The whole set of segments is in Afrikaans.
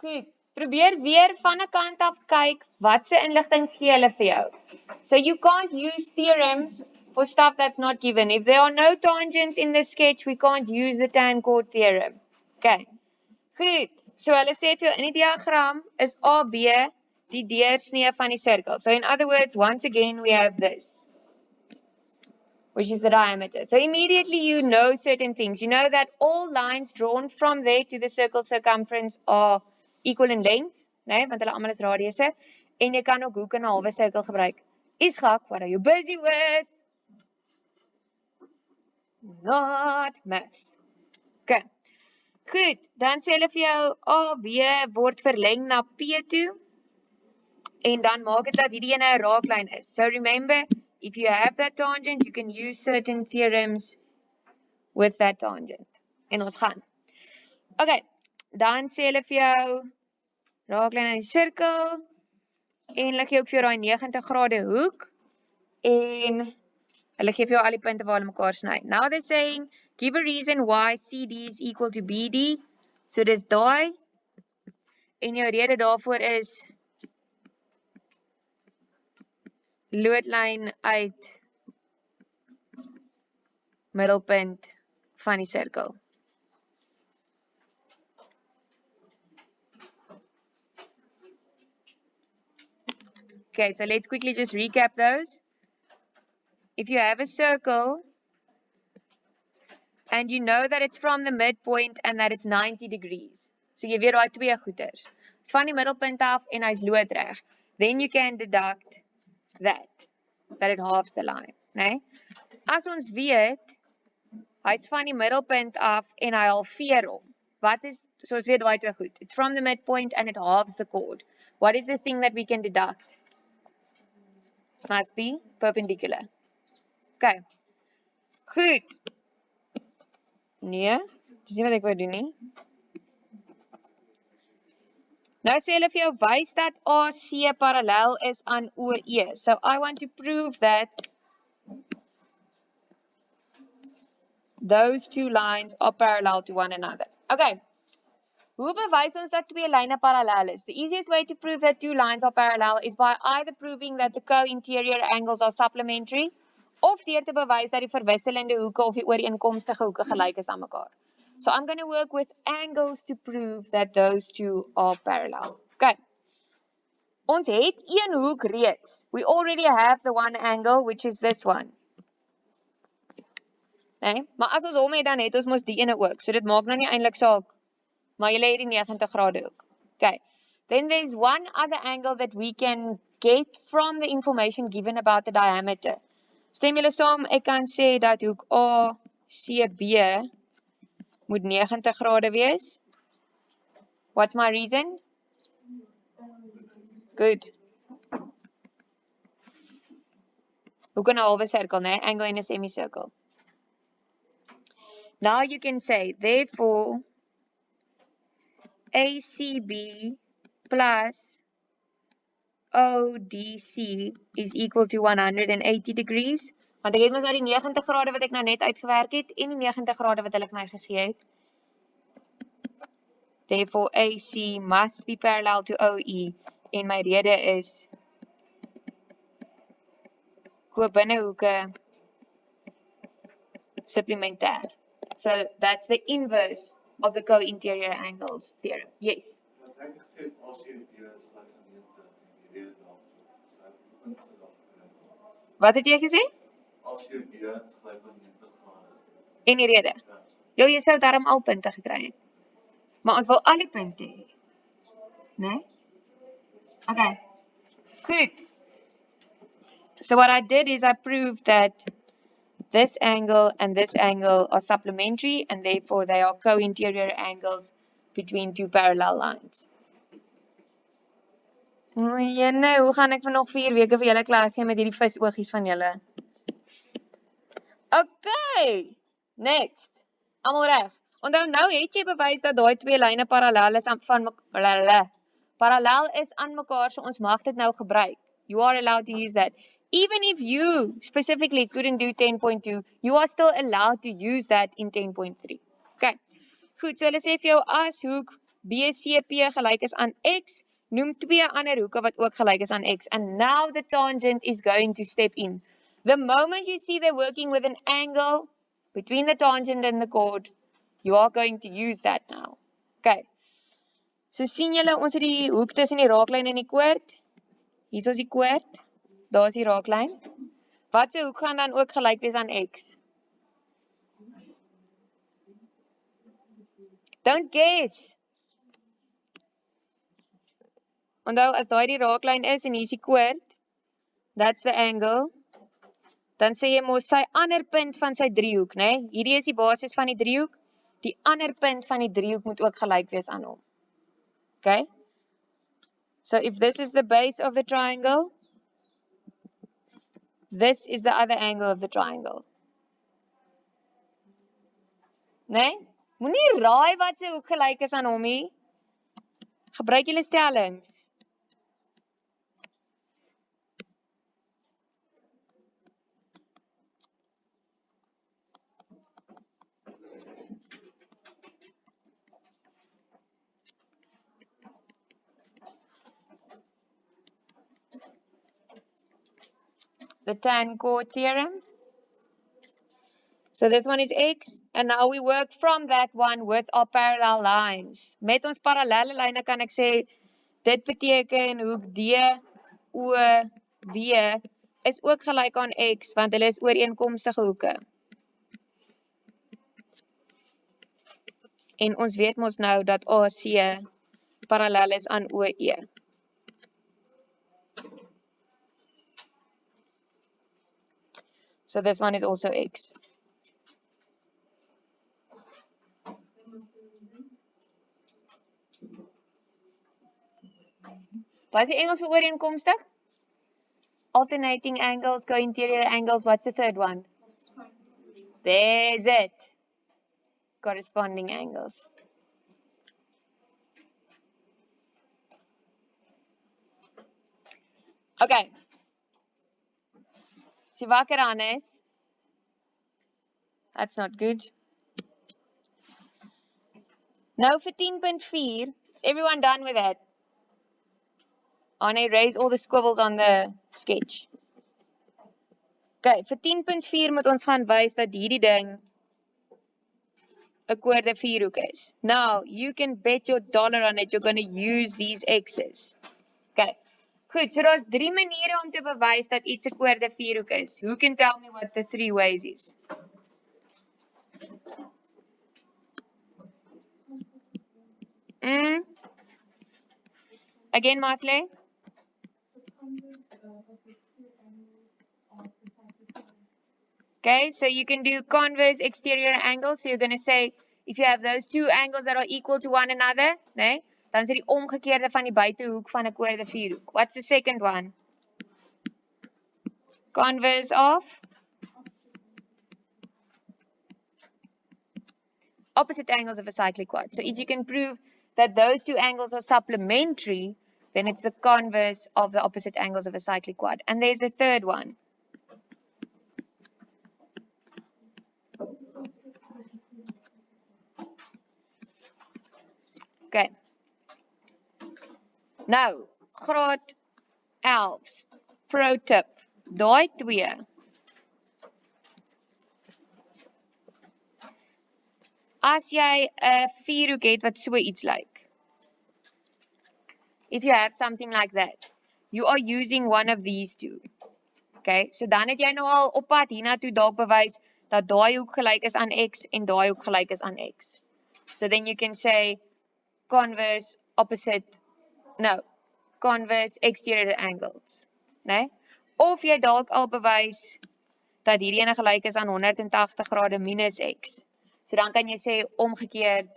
Goed, probeer weer van 'n kant af kyk wat se inligting gee hulle vir jou. So you can't use theorems for stuff that's not given. If there are no tangents in the sketch, we can't use the tan chord theorem. Okay. Goed. So hulle sê vir jou in die diagram is AB die deursnee van die sirkel. So in other words, once again we have this, which is the diameter. So immediately you know certain things. You know that all lines drawn from there to the circle circumference are equal in length, né, want hulle almal is radiusse, en jy kan ook hoek en 'n halwe sirkel gebruik. Ishak, what are you busy with? Not maths. Okay. Goed, dan sê hulle vir jou AB word verleng na P2 en dan maak dit dat hierdie ene 'n raaklyn is. So remember, if you have that tangent, you can use certain theorems with that tangent. En ons gaan. Okay, dan sê hulle vir jou raaklyn in die sirkel en hulle gee ook vir jou daai 90 grade hoek en hulle gee vir jou al die punte waar hulle mekaar sny. Now they're saying, give a reason why CD is equal to BD. So dis daai en jou rede daarvoor is loodlyn uit middelpunt van die sirkel. Okay, so let's quickly just recap those. If you have a circle and you know that it's from the midpoint and that it's 90 degrees. So jy weet daai twee goeters. It's van die middelpunt af en hy's loodreg. Then you can deduct that it halves the line, né? As ons weet, hy's van die middelpunt af en hy halveer hom. Wat is, so ons weet daai twee goed. It's from the midpoint and it halves the chord. What is the thing that we can deduct? Must be perpendicular. Okay. Goed. Nee, dis nie wat ek wou doen nie. Nou sê hulle vir jou wys dat AC parallel is aan OE. So I want to prove that those two lines are parallel to one another. Okay. Hoe bewys ons dat twee lyne parallel is? The easiest way to prove that two lines are parallel is by either proving that the co-interior angles are supplementary of deur te bewys dat die verwisselende hoeke of die ooreenkomstige hoeke gelyk is aan mekaar. So I'm going to work with angles to prove that those two are parallel. Okay. Ons het een hoek reeds. We already have the one angle, which is this one. Nee? Maar as ons hom het, dan het ons mos die ene ook. So dit maak nou nie eintlik saak. Maar jy het die 90 grade hoek. Okay. Then there's one other angle that we can get from the information given about the diameter. Stem julle saam, ek kan sê dat hoek ACB moet 90 grade wees. What's my reason? Good. Hoek in 'n halwe sirkel, né? Angle in a semicircle. Now you can say, therefore, ACB plus ODC is equal to 180 degrees. Want ek het mos nou die 90 grade wat ek nou net uitgewerk het en die 90 grade wat hulle vir my gegee het. Therefore, AC must be parallel to OE. En my rede is kobinnhoeke supplementêr. So that's the inverse of the co-interior angles theorem. Yes. Wat het jy gesê? En die rede? Jo, jy sou daarom al punte gekry het. Maar ons wil al die punte hê. Nee? Okay. Goed. So what I did is I proved that this angle and this angle are supplementary and therefore they are co-interior angles between two parallel lines. Jene, hoe gaan ek vir nog 4 weke vir julle klas gee met hierdie visoogies van julle? Okay, next. Almal reg. Onthou nou het jy bewys dat daai twee lyne parallel is aan mekaar, so ons mag dit nou gebruik. You are allowed to use that. Even if you specifically couldn't do 10.2, you are still allowed to use that in 10.3. Okay. Goed, so hulle sê vir jou as hoek BCP gelyk is aan x, noem 2 ander hoeke wat ook gelyk is aan x. And now the tangent is going to step in. The moment you see they're working with an angle between the tangent and the chord, you are going to use that now. Okay. So sien julle, ons het die hoek tussen die raaklyn en die koord. Hier is die koord. Daar is die raaklyn. Wat se hoek gaan dan ook gelyk wees aan x? Don't guess. Onthou, as daai die raaklyn is en hier is die koord, that's the angle. Dan sê jy mos sy ander punt van sy driehoek, né? Hierdie is die basis van die driehoek. Die ander punt van die driehoek moet ook gelyk wees aan hom. Okay? So if this is the base of the triangle, this is the other angle of the triangle. Né? Moenie raai wat se hoek gelyk is aan hom nie. Gebruik julle stellings. The tan chord theorem. So this one is x, and now we work from that one with our parallel lines. Met ons parallelle lyne kan ek sê, dit beteken hoek D, O, B is ook gelyk aan x, want hulle is ooreenkomstige hoeke. En ons weet mos nou dat AC parallel is aan OE. So this one is also x. Wat is die Engels vir ooreenkomstig? Alternating angles, co-interior angles, what's the third one? There's it. Corresponding angles. Okay. As jy wakker aan is, that's not good. Now for 10.4, is everyone done with that? Anne, raise all the squibbles on the sketch. Okay, vir 10.4 moet ons gaan wys dat hierdie ding 'n koorde vierhoek is. Now, you can bet your dollar on it, you're going to use these x's. Okay, goed, so daar's 3 maniere om te bewys dat iets 'n koorde vierhoek is. Who can tell me what the 3 ways is? Again, Martle? Okay, so you can do converse exterior angles. So you're going to say, if you have those 2 angles that are equal to one another, nee, dan is dit die omgekeerde van die buitehoek van 'n koorde vierhoek. What's the second one? Converse of opposite angles of a cyclic quad. So if you can prove that those 2 angles are supplementary, then it's the converse of the opposite angles of a cyclic quad. And there's a third one. Okay. Nou, graad 11. Pro tip. Daai 2. As jy 'n vierhoek het wat so iets lyk. If you have something like that, you are using one of these 2. Okay, so dan het jy nou al op pad hiernatoe dalk bewys dat daai hoek gelyk is aan x en daai hoek gelyk is aan x. So then you can say converse exterior angles, né? Of jy dalk al bewys dat hierdie ene gelyk is aan 180 grade minus x. So dan kan jy sê omgekeerd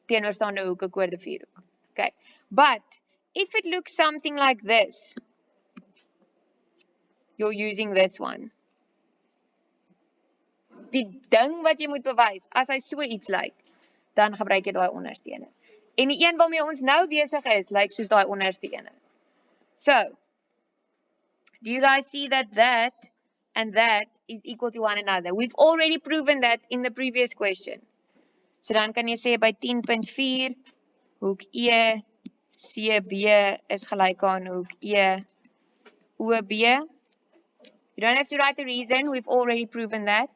teenoorstaande hoek 'n koorde vierhoek. Okay. But if it looks something like this, you're using this one. Die ding wat jy moet bewys, as hy so iets lyk, dan gebruik jy daai onderste ene. En die een waarmee ons nou besig is, lyk soos daai onderste ene. So, do you guys see that that and that is equal to one another? We've already proven that in the previous question. So dan kan jy sê by 10.4, hoek ECB is gelyk aan hoek EOB. You don't have to write the reason, we've already proven that.